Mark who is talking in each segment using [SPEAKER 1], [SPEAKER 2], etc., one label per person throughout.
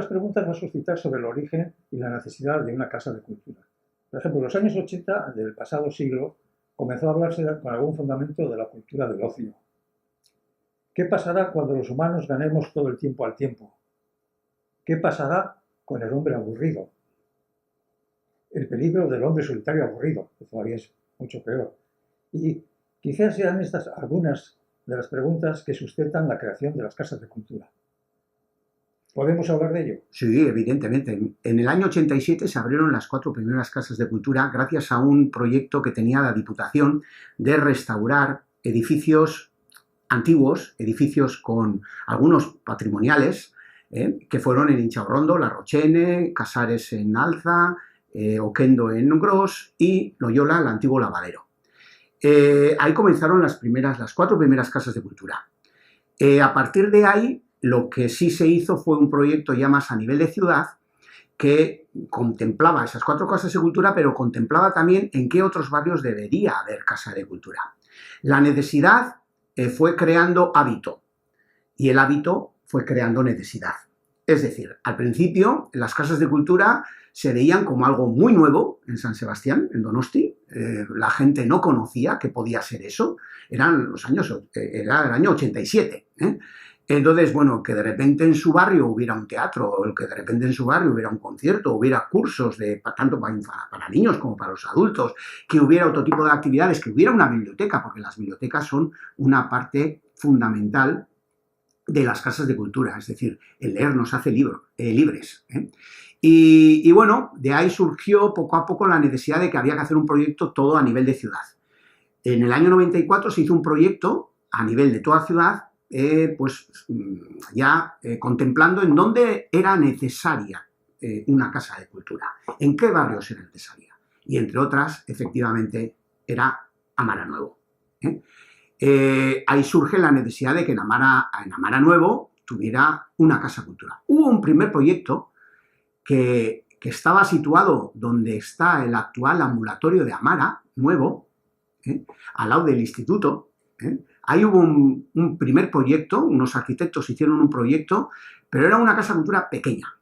[SPEAKER 1] las preguntas va a suscitar sobre el origen y la necesidad de una casa de cultura. Por ejemplo, en los años 80 del pasado siglo comenzó a hablarse con algún fundamento de la cultura del ocio. ¿Qué pasará cuando los humanos ganemos todo el tiempo al tiempo? ¿Qué pasará con el hombre aburrido? El peligro del hombre solitario aburrido, que todavía es mucho peor. Y quizás sean estas algunas de las preguntas que sustentan la creación de las casas de cultura. ¿Podemos hablar de ello?
[SPEAKER 2] Sí, evidentemente. En el año 87 se abrieron las 4 primeras casas de cultura gracias a un proyecto que tenía la Diputación de restaurar edificios antiguos, edificios con algunos patrimoniales, que fueron en Inchaurrondo, La Rochene, Casares en Alza, Oquendo en Gros y Loyola, el antiguo lavadero. Ahí comenzaron las 4 primeras casas de cultura. A partir de ahí, lo que sí se hizo fue un proyecto ya más a nivel de ciudad que contemplaba esas 4 casas de cultura, pero contemplaba también en qué otros barrios debería haber casa de cultura. La necesidad fue creando hábito y el hábito fue creando necesidad. Es decir, al principio las casas de cultura se veían como algo muy nuevo en San Sebastián, en Donosti. La gente no conocía que podía ser eso. Era el año 87. Entonces, bueno, que de repente en su barrio hubiera un teatro, o que de repente en su barrio hubiera un concierto, hubiera cursos tanto para niños como para los adultos, que hubiera otro tipo de actividades, que hubiera una biblioteca, porque las bibliotecas son una parte fundamental de las casas de cultura, es decir, el leer nos hace libres. Y bueno, de ahí surgió poco a poco la necesidad de que había que hacer un proyecto todo a nivel de ciudad. En el año 94 se hizo un proyecto a nivel de toda ciudad, contemplando en dónde era necesaria una casa de cultura, en qué barrios era necesaria. Y entre otras, efectivamente, era Amara Nuevo. Ahí surge la necesidad de que en Amara Nuevo tuviera una casa de cultura. Hubo un primer proyecto que estaba situado donde está el actual ambulatorio de Amara Nuevo, al lado del instituto. Ahí hubo un primer proyecto, unos arquitectos hicieron un proyecto, pero era una casa de cultura pequeña.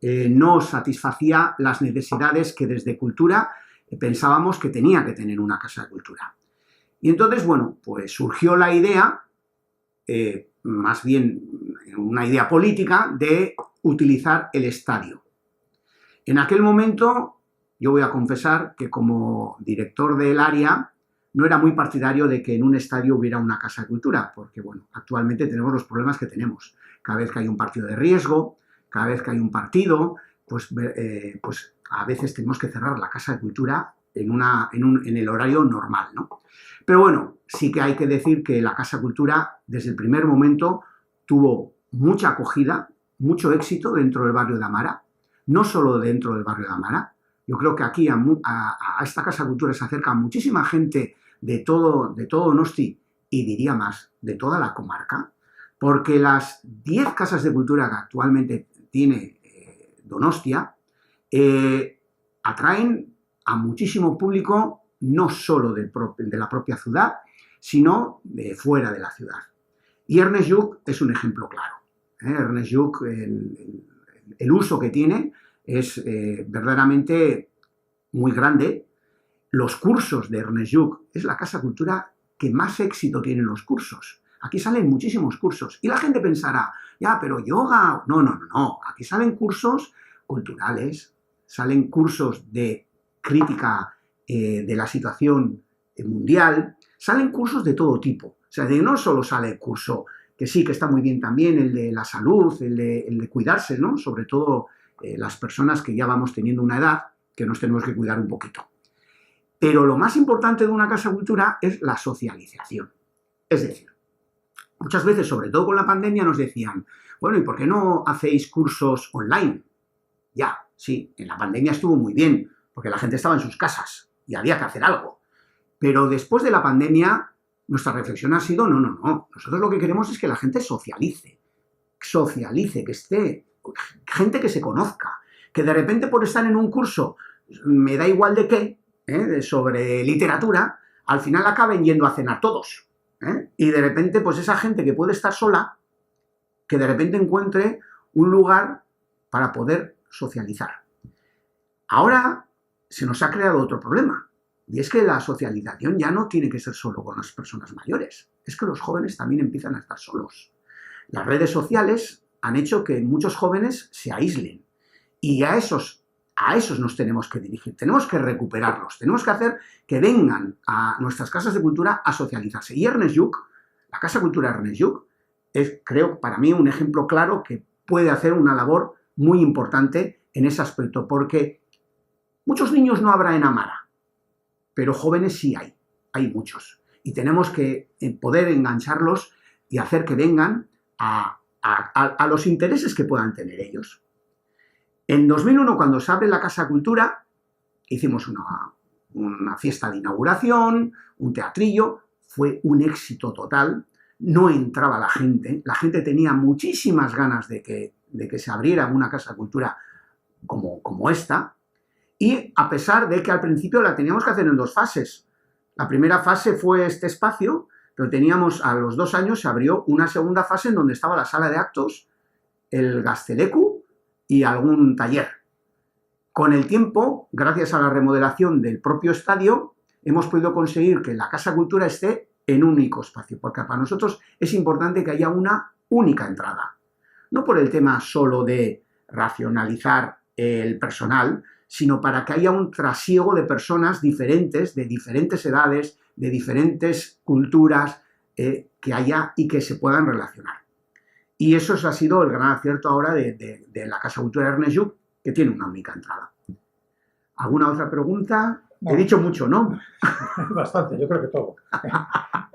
[SPEAKER 2] No satisfacía las necesidades que desde cultura pensábamos que tenía que tener una casa de cultura. Y entonces, bueno, pues surgió la idea, más bien una idea política, de utilizar el estadio. En aquel momento, yo voy a confesar que como director del área, no era muy partidario de que en un estadio hubiera una casa de cultura, porque, bueno, actualmente tenemos los problemas que tenemos. Cada vez que hay un partido de riesgo, cada vez que hay un partido, pues a veces tenemos que cerrar la casa de cultura en el horario normal, ¿no? Pero bueno, sí que hay que decir que la Casa Cultura desde el primer momento tuvo mucha acogida, mucho éxito dentro del barrio de Amara, no solo dentro del barrio de Amara. Yo creo que aquí a esta Casa Cultura se acerca muchísima gente de todo Donosti y diría más, de toda la comarca, porque las 10 casas de cultura que actualmente tiene Donostia atraen a muchísimo público, no solo de la propia ciudad, sino de fuera de la ciudad. Y Ernest Lluch es un ejemplo claro. Ernest Lluch, el uso que tiene es verdaderamente muy grande. Los cursos de Ernest Lluch es la casa cultura que más éxito tiene en los cursos. Aquí salen muchísimos cursos. Y la gente pensará, ya, pero yoga... No. Aquí salen cursos culturales, salen cursos de crítica de la situación mundial, salen cursos de todo tipo. O sea, no solo sale el curso, que sí, que está muy bien también, el de la salud, el de cuidarse, ¿no? Sobre todo las personas que ya vamos teniendo una edad, que nos tenemos que cuidar un poquito. Pero lo más importante de una casa cultura es la socialización. Es decir, muchas veces, sobre todo con la pandemia, nos decían, bueno, ¿y por qué no hacéis cursos online? Ya, sí, en la pandemia estuvo muy bien, porque la gente estaba en sus casas y había que hacer algo. Pero después de la pandemia, nuestra reflexión ha sido, no. Nosotros lo que queremos es que la gente socialice, que esté, gente que se conozca, que de repente por estar en un curso, me da igual de qué, sobre literatura, al final acaben yendo a cenar todos. Y de repente, pues esa gente que puede estar sola, que de repente encuentre un lugar para poder socializar. Ahora se nos ha creado otro problema, y es que la socialización ya no tiene que ser solo con las personas mayores, es que los jóvenes también empiezan a estar solos. Las redes sociales han hecho que muchos jóvenes se aíslen, y a esos nos tenemos que dirigir, tenemos que recuperarlos, tenemos que hacer que vengan a nuestras casas de cultura a socializarse. Y Ernest Lluch, la Casa Cultura Ernest Lluch, es, creo, para mí un ejemplo claro que puede hacer una labor muy importante en ese aspecto, porque muchos niños no habrá en Amara, pero jóvenes sí hay muchos. Y tenemos que poder engancharlos y hacer que vengan a los intereses que puedan tener ellos. En 2001, cuando se abre la Casa Cultura, hicimos una fiesta de inauguración, un teatrillo, fue un éxito total, no entraba la gente tenía muchísimas ganas de que se abriera una Casa Cultura como esta, y a pesar de que al principio la teníamos que hacer en 2 fases. La primera fase fue este espacio, pero teníamos, a los 2 años se abrió una segunda fase en donde estaba la sala de actos, el Gazteleku y algún taller. Con el tiempo, gracias a la remodelación del propio estadio, hemos podido conseguir que la Casa Cultura esté en un único espacio, porque para nosotros es importante que haya una única entrada. No por el tema solo de racionalizar el personal, sino para que haya un trasiego de personas diferentes, de diferentes edades, de diferentes culturas, que haya y que se puedan relacionar. Y eso ha sido el gran acierto ahora de la Casa Cultura Ernest Lluch, que tiene una única entrada. ¿Alguna otra pregunta? No. He dicho mucho, ¿no?
[SPEAKER 1] Bastante, yo creo que todo.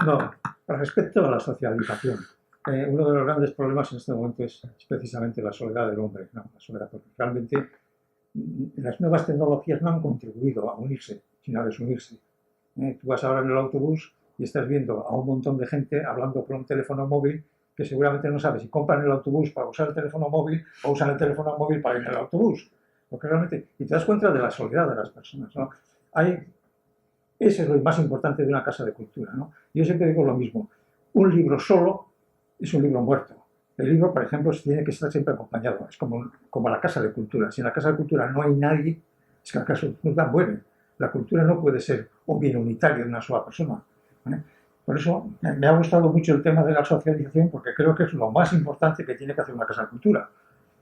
[SPEAKER 1] No, respecto a la socialización, uno de los grandes problemas en este momento es precisamente la soledad del hombre, ¿no? La soledad, porque realmente las nuevas tecnologías no han contribuido a unirse, sino a desunirse. Tú vas ahora en el autobús y estás viendo a un montón de gente hablando por un teléfono móvil que seguramente no sabes si compran el autobús para usar el teléfono móvil o usan el teléfono móvil para ir en el autobús. Porque realmente, y te das cuenta de la soledad de las personas, ¿no? Eso es lo más importante de una casa de cultura, ¿no? Yo siempre digo lo mismo, un libro solo es un libro muerto. El libro, por ejemplo, tiene que estar siempre acompañado, es como la casa de cultura. Si en la casa de cultura no hay nadie, es que la casa de cultura muere. La cultura no puede ser un bien unitario de una sola persona, ¿eh? Por eso me ha gustado mucho el tema de la socialización, porque creo que es lo más importante que tiene que hacer una casa de cultura,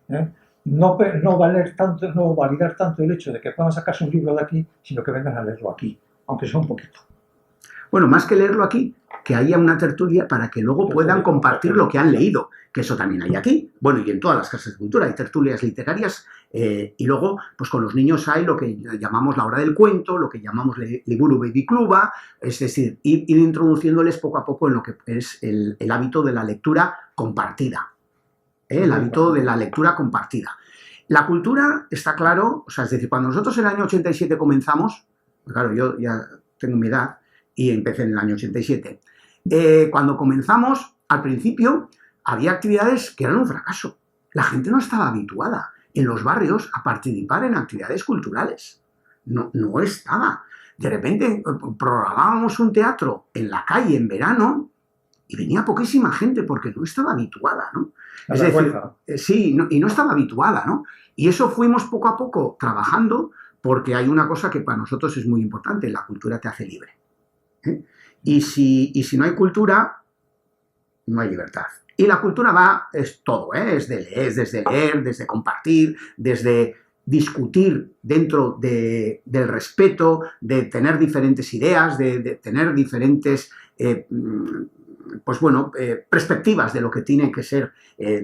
[SPEAKER 1] ¿eh? No validar tanto el hecho de que puedan sacarse un libro de aquí, sino que vengan a leerlo aquí, aunque sea un poquito.
[SPEAKER 2] Bueno, más que leerlo aquí, que haya una tertulia para que luego puedan compartir lo que han leído, que eso también hay aquí. Bueno, y en todas las casas de cultura hay tertulias literarias, y luego, pues con los niños hay lo que llamamos la hora del cuento, lo que llamamos Liburu Baby Cluba, es decir, ir introduciéndoles poco a poco en lo que es el hábito de la lectura compartida. El hábito de la lectura compartida. La cultura, está claro, o sea, es decir, cuando nosotros en el año 87 comenzamos, claro, yo ya tengo mi edad y empecé en el año 87, cuando comenzamos, al principio, había actividades que eran un fracaso. La gente no estaba habituada en los barrios a participar en actividades culturales. No estaba. De repente programábamos un teatro en la calle en verano y venía poquísima gente porque no estaba habituada, ¿no? Es decir, sí, y no estaba habituada, ¿no? Y eso fuimos poco a poco trabajando, porque hay una cosa que para nosotros es muy importante: la cultura te hace libre, ¿eh? Y si no hay cultura, no hay libertad. Y la cultura es todo, ¿eh? Es desde leer, desde compartir, desde discutir dentro del respeto, de tener diferentes ideas, de tener diferentes perspectivas de lo que tiene que ser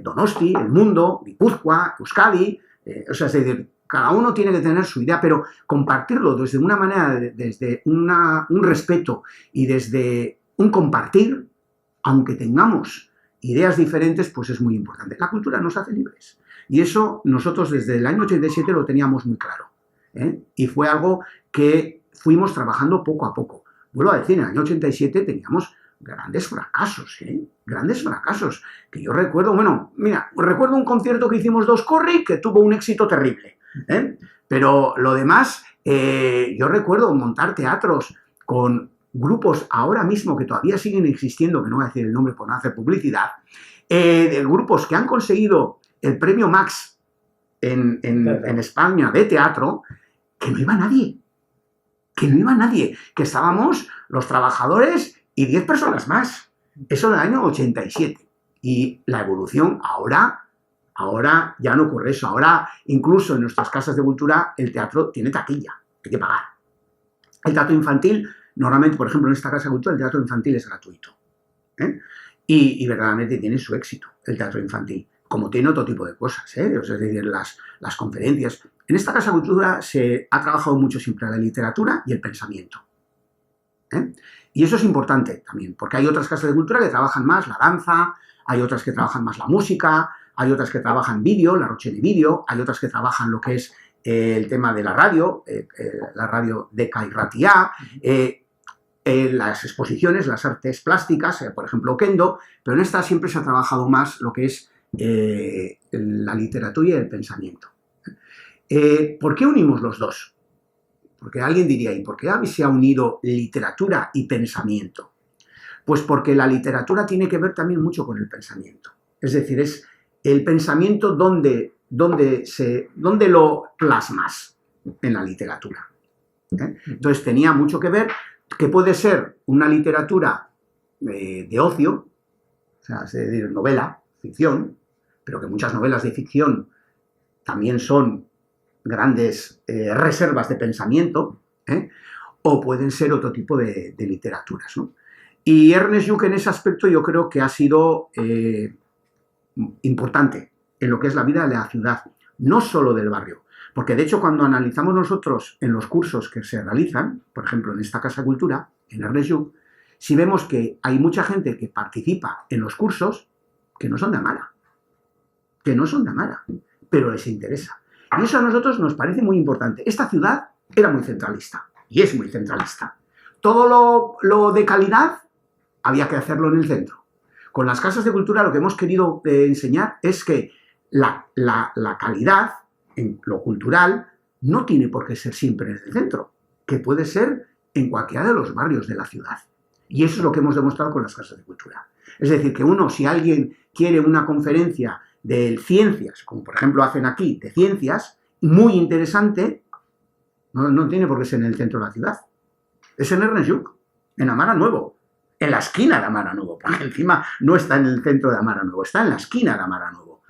[SPEAKER 2] Donosti, el mundo, Guipúzcoa, Euskadi, o sea, es decir, cada uno tiene que tener su idea, pero compartirlo desde una manera, desde un respeto y desde un compartir, aunque tengamos ideas diferentes, pues es muy importante. La cultura nos hace libres. Y eso nosotros desde el año 87 lo teníamos muy claro, ¿eh? Y fue algo que fuimos trabajando poco a poco. Vuelvo a decir, en el año 87 teníamos grandes fracasos, grandes fracasos, que yo recuerdo, bueno, mira, recuerdo un concierto que hicimos Dos Corri que tuvo un éxito terrible, pero lo demás, yo recuerdo montar teatros con grupos ahora mismo que todavía siguen existiendo, que no voy a decir el nombre por no hacer publicidad, de grupos que han conseguido el premio Max en España de teatro, que no iba nadie. Que no iba nadie. Que estábamos los trabajadores y 10 personas más. Eso en el año 87. Y la evolución ahora ya no ocurre eso. Ahora, incluso en nuestras casas de cultura, el teatro tiene taquilla. Hay que pagar. El teatro infantil, normalmente, por ejemplo, en esta casa de cultura, el teatro infantil es gratuito. Y verdaderamente tiene su éxito, el teatro infantil. Como tiene otro tipo de cosas, es decir, las conferencias. En esta Casa de Cultura se ha trabajado mucho siempre la literatura y el pensamiento. Y eso es importante también, porque hay otras casas de cultura que trabajan más la danza, hay otras que trabajan más la música, hay otras que trabajan vídeo, la Roche de vídeo, hay otras que trabajan lo que es el tema de la radio Decca y Ratia, las exposiciones, las artes plásticas, por ejemplo, Kendo, pero en esta siempre se ha trabajado más lo que es la literatura y el pensamiento. ¿Por qué unimos los dos? Porque alguien diría, ¿y por qué se ha unido literatura y pensamiento? Pues porque la literatura tiene que ver también mucho con el pensamiento. Es decir, es el pensamiento donde lo plasmas en la literatura. Entonces tenía mucho que ver, que puede ser una literatura de ocio, o sea, es decir, novela, ficción, pero que muchas novelas de ficción también son grandes reservas de pensamiento, o pueden ser otro tipo de literaturas, ¿no? Y Ernest Lluch en ese aspecto yo creo que ha sido importante en lo que es la vida de la ciudad, no solo del barrio, porque de hecho cuando analizamos nosotros en los cursos que se realizan, por ejemplo en esta Casa de Cultura, en Ernest Lluch, si vemos que hay mucha gente que participa en los cursos que no son de Amara, pero les interesa. Y eso a nosotros nos parece muy importante. Esta ciudad era muy centralista, y es muy centralista. Todo lo de calidad había que hacerlo en el centro. Con las casas de cultura lo que hemos querido enseñar es que la calidad en lo cultural no tiene por qué ser siempre en el centro, que puede ser en cualquiera de los barrios de la ciudad. Y eso es lo que hemos demostrado con las casas de cultura. Es decir, que si alguien quiere una conferencia de ciencias, como por ejemplo hacen aquí, de ciencias, muy interesante, no tiene por qué ser en el centro de la ciudad. Es en Ernest Lluch, en Amara Nuevo, en la esquina de Amara Nuevo, porque encima no está en el centro de Amara Nuevo, está en la esquina de Amara Nuevo.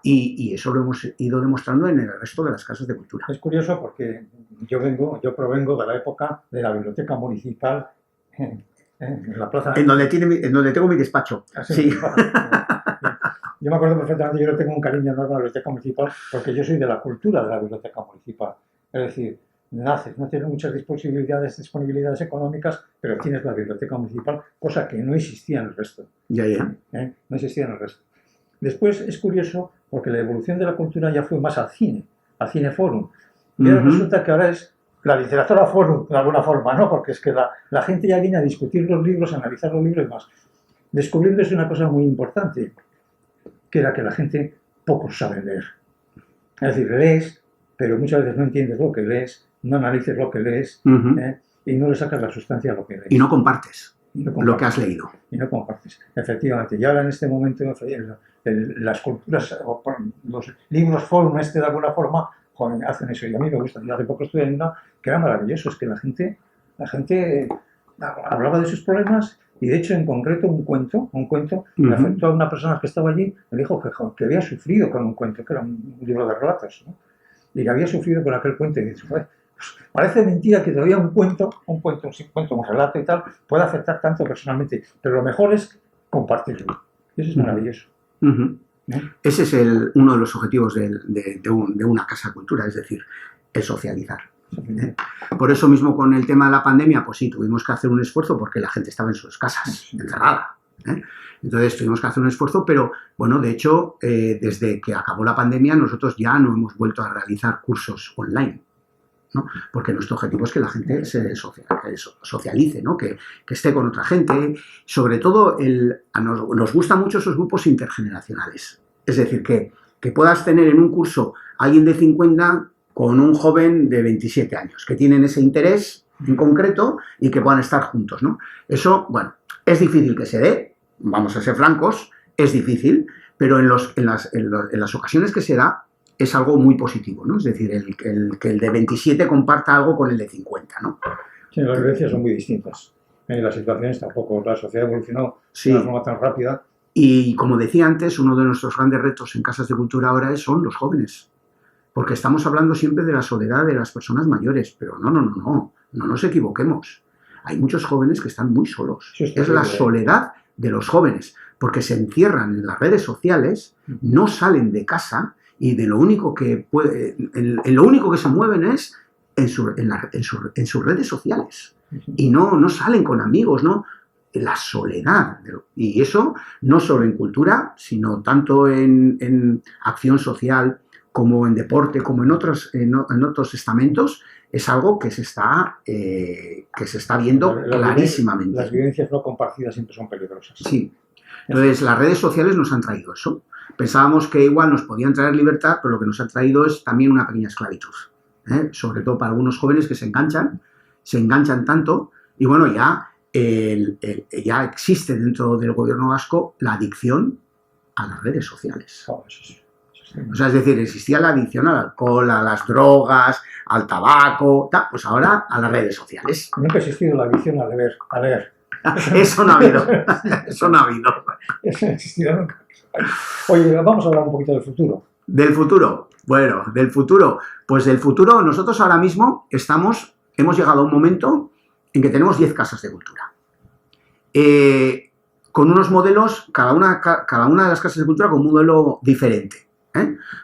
[SPEAKER 2] Y eso lo hemos ido demostrando en el resto de las casas de cultura.
[SPEAKER 1] Es curioso porque yo provengo de la época de la biblioteca municipal en la plaza...
[SPEAKER 2] En donde tengo mi despacho.
[SPEAKER 1] Sí.
[SPEAKER 2] Sí.
[SPEAKER 1] Yo me acuerdo perfectamente, yo le tengo un cariño enorme a la biblioteca municipal porque yo soy de la cultura de la biblioteca municipal. Es decir, no tienes muchas disponibilidades económicas, pero tienes la biblioteca municipal, cosa que no existía en el resto.
[SPEAKER 2] Ya.
[SPEAKER 1] No existía en el resto. Después es curioso porque la evolución de la cultura ya fue más al cine forum. Y ahora resulta que ahora es la literatura forum, de alguna forma, ¿no? Porque es que la gente ya viene a discutir los libros, a analizar los libros y demás. Descubriéndose una cosa muy importante, que era que la gente poco sabe leer. Es decir, lees, pero muchas veces no entiendes lo que lees, no analices lo que lees, y no le sacas la sustancia a lo que lees.
[SPEAKER 2] Y no compartes lo que has leído.
[SPEAKER 1] Y no compartes, efectivamente. Y ahora en este momento, las culturas, los libros forum de alguna forma, hacen eso. Y a mí me gusta. Yo hace poco estuve en una que era maravilloso, es que la gente hablaba de sus problemas. Y de hecho, en concreto, un cuento le afectó a una persona que estaba allí, me dijo que había sufrido con un cuento, que era un libro de relatos, ¿no? Y que había sufrido con aquel cuento. Y dice, pues parece mentira que todavía un cuento, un relato y tal, pueda afectar tanto personalmente. Pero lo mejor es compartirlo. Y eso es maravilloso.
[SPEAKER 2] ¿No? Ese es uno de los objetivos de una casa de cultura, es decir, el socializar. Por eso mismo con el tema de la pandemia, pues sí, tuvimos que hacer un esfuerzo porque la gente estaba en sus casas, encerrada. Entonces tuvimos que hacer un esfuerzo, pero bueno, de hecho, desde que acabó la pandemia nosotros ya no hemos vuelto a realizar cursos online, ¿no? Porque nuestro objetivo es que la gente se socialice, ¿no? Que esté con otra gente. Sobre todo, nos gustan mucho esos grupos intergeneracionales. Es decir, que puedas tener en un curso a alguien de 50 con un joven de 27 años, que tienen ese interés en concreto y que puedan estar juntos, ¿no? Eso, bueno, es difícil que se dé, vamos a ser francos, es difícil, pero en las ocasiones que se da, es algo muy positivo, ¿no? Es decir, que el de 27 comparta algo con el de 50, ¿no?
[SPEAKER 1] Sí, las vivencias son muy distintas. Las situaciones tampoco, la sociedad ha evolucionado
[SPEAKER 2] Sí.
[SPEAKER 1] de una forma tan rápida.
[SPEAKER 2] Y como decía antes, uno de nuestros grandes retos en Casas de Cultura ahora son los jóvenes. Porque estamos hablando siempre de la soledad de las personas mayores, pero no nos equivoquemos. Hay muchos jóvenes que están muy solos.
[SPEAKER 1] Sí,
[SPEAKER 2] es la soledad de los jóvenes, porque se encierran en las redes sociales, no salen de casa y de lo único que en lo único que se mueven es en sus redes sociales. Y no salen con amigos, ¿no? La soledad. Y eso no solo en cultura, sino tanto en acción social como en deporte, como en otros estamentos, es algo que se está viendo clarísimamente.
[SPEAKER 1] Las vivencias no compartidas siempre son peligrosas.
[SPEAKER 2] Sí. Entonces, las redes sociales nos han traído eso. Pensábamos que igual nos podían traer libertad, pero lo que nos ha traído es también una pequeña esclavitud. Sobre todo para algunos jóvenes que se enganchan tanto, y bueno, ya existe dentro del gobierno vasco la adicción a las redes sociales.
[SPEAKER 1] Oh,
[SPEAKER 2] o sea, es decir, existía la adicción al alcohol, a las drogas, al tabaco, pues ahora a las redes sociales.
[SPEAKER 1] Nunca ha existido la adicción a leer.
[SPEAKER 2] Eso no ha habido. Eso no ha habido.
[SPEAKER 1] Eso no ha existido nunca. Oye, vamos a hablar un poquito del futuro.
[SPEAKER 2] Del futuro. Bueno, del futuro. Pues del futuro, nosotros ahora mismo hemos llegado a un momento en que tenemos 10 casas de cultura. Con unos modelos, cada una de las casas de cultura con un modelo diferente.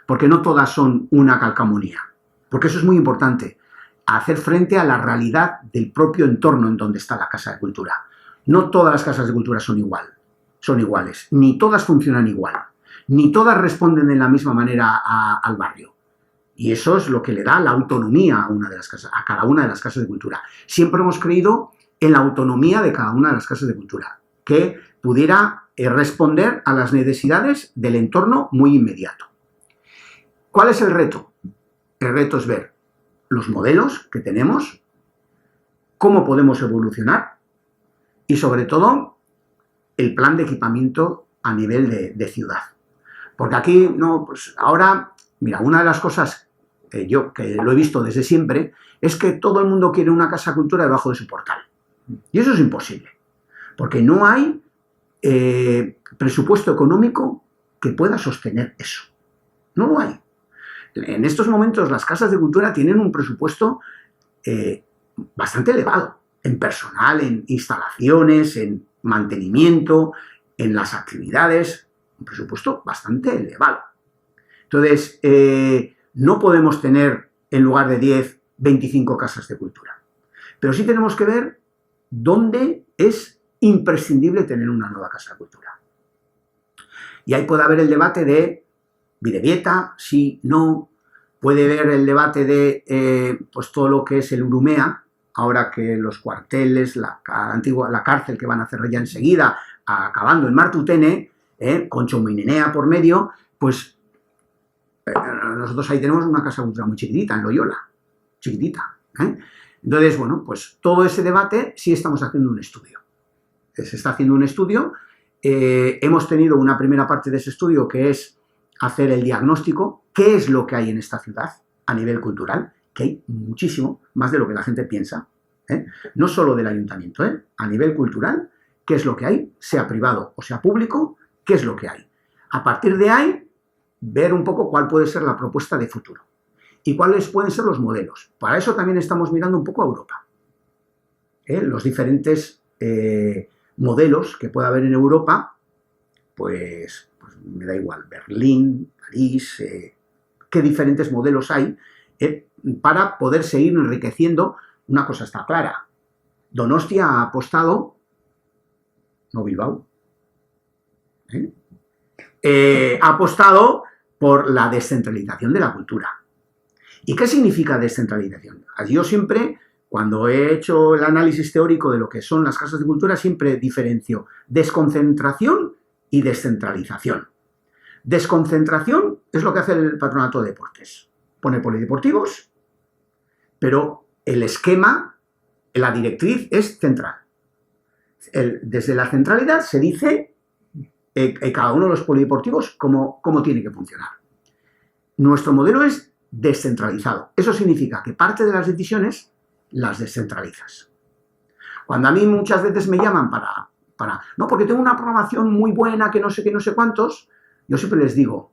[SPEAKER 2] Porque no todas son una calcamonía. Porque eso es muy importante. Hacer frente a la realidad del propio entorno en donde está la casa de cultura. No todas las casas de cultura son iguales. Ni todas funcionan igual. Ni todas responden de la misma manera al barrio. Y eso es lo que le da la autonomía a cada una de las casas de cultura. Siempre hemos creído en la autonomía de cada una de las casas de cultura, que pudiera responder a las necesidades del entorno muy inmediato. ¿Cuál es el reto? El reto es ver los modelos que tenemos, cómo podemos evolucionar y, sobre todo, el plan de equipamiento a nivel de ciudad. Porque aquí, pues ahora, mira, una de las cosas yo que lo he visto desde siempre es que todo el mundo quiere una casa de cultura debajo de su portal. Y eso es imposible, porque no hay presupuesto económico que pueda sostener eso. No lo hay. En estos momentos las casas de cultura tienen un presupuesto bastante elevado en personal, en instalaciones, en mantenimiento, en las actividades, un presupuesto bastante elevado. Entonces, no podemos tener en lugar de 10, 25 casas de cultura. Pero sí tenemos que ver dónde es imprescindible tener una nueva casa de cultura. Y ahí puede haber el debate de Bidebieta, sí, no. Puede haber el debate de pues todo lo que es el Urumea, ahora que los cuarteles, la cárcel que van a hacer ya enseguida, acabando en Martutene, con Chominenea por medio, pues nosotros ahí tenemos una casa de cultura muy chiquitita, en Loyola, chiquitita. Entonces, bueno, pues todo ese debate sí estamos haciendo un estudio. Se está haciendo un estudio, hemos tenido una primera parte de ese estudio que es hacer el diagnóstico, qué es lo que hay en esta ciudad a nivel cultural, que hay muchísimo, más de lo que la gente piensa, no solo del ayuntamiento, a nivel cultural, qué es lo que hay, sea privado o sea público, qué es lo que hay. A partir de ahí, ver un poco cuál puede ser la propuesta de futuro y cuáles pueden ser los modelos. Para eso también estamos mirando un poco a Europa. Los diferentes modelos que pueda haber en Europa, pues me da igual, Berlín, París, qué diferentes modelos hay para poder seguir enriqueciendo. Una cosa está clara, Donostia ha apostado, no Bilbao, ha apostado por la descentralización de la cultura. ¿Y qué significa descentralización? Yo siempre, cuando he hecho el análisis teórico de lo que son las casas de cultura, siempre diferencio desconcentración y descentralización. Desconcentración es lo que hace el Patronato de Deportes. Pone polideportivos, pero el esquema, la directriz es central. Desde la centralidad se dice cada uno de los polideportivos cómo tiene que funcionar. Nuestro modelo es descentralizado. Eso significa que parte de las decisiones las descentralizas. Cuando a mí muchas veces me llaman no, porque tengo una programación muy buena, que no sé qué, no sé cuántos, yo siempre les digo,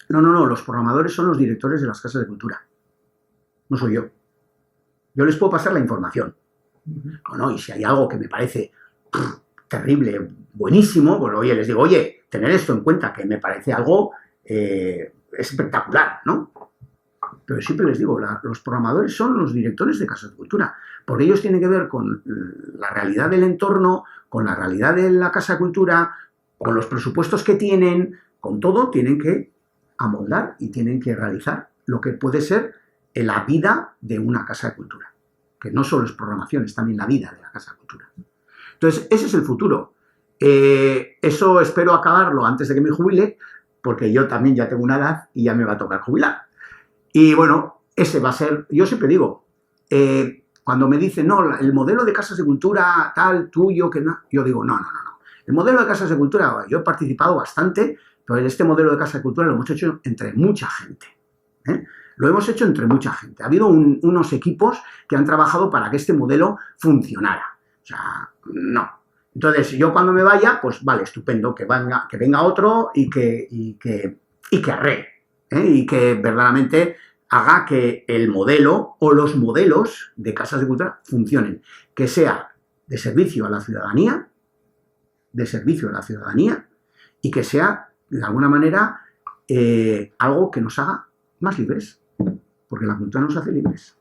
[SPEAKER 2] no, los programadores son los directores de las casas de cultura. No soy yo. Yo les puedo pasar la información. Y si hay algo que me parece terrible, buenísimo, pues oye, les digo, oye, tener esto en cuenta, que me parece algo espectacular, ¿no? Pero siempre les digo, los programadores son los directores de casas de cultura, porque ellos tienen que ver con la realidad del entorno, con la realidad de la casa de cultura, con los presupuestos que tienen, con todo, tienen que amoldar y tienen que realizar lo que puede ser la vida de una casa de cultura, que no solo es programación, es también la vida de la casa de cultura. Entonces, ese es el futuro. Eso espero acabarlo antes de que me jubile, porque yo también ya tengo una edad y ya me va a tocar jubilar. Y bueno, ese va a ser, yo siempre digo, cuando me dicen, no, el modelo de casas de cultura tal, tuyo, que no, yo digo, no. El modelo de casas de cultura, yo he participado bastante, pero este modelo de casa de cultura lo hemos hecho entre mucha gente. Lo hemos hecho entre mucha gente. Ha habido unos equipos que han trabajado para que este modelo funcionara. O sea, no. Entonces, yo cuando me vaya, pues vale, estupendo, que venga otro y que arree, y que verdaderamente haga que el modelo o los modelos de casas de cultura funcionen, que sea de servicio a la ciudadanía, y que sea, de alguna manera, algo que nos haga más libres, porque la cultura nos hace libres.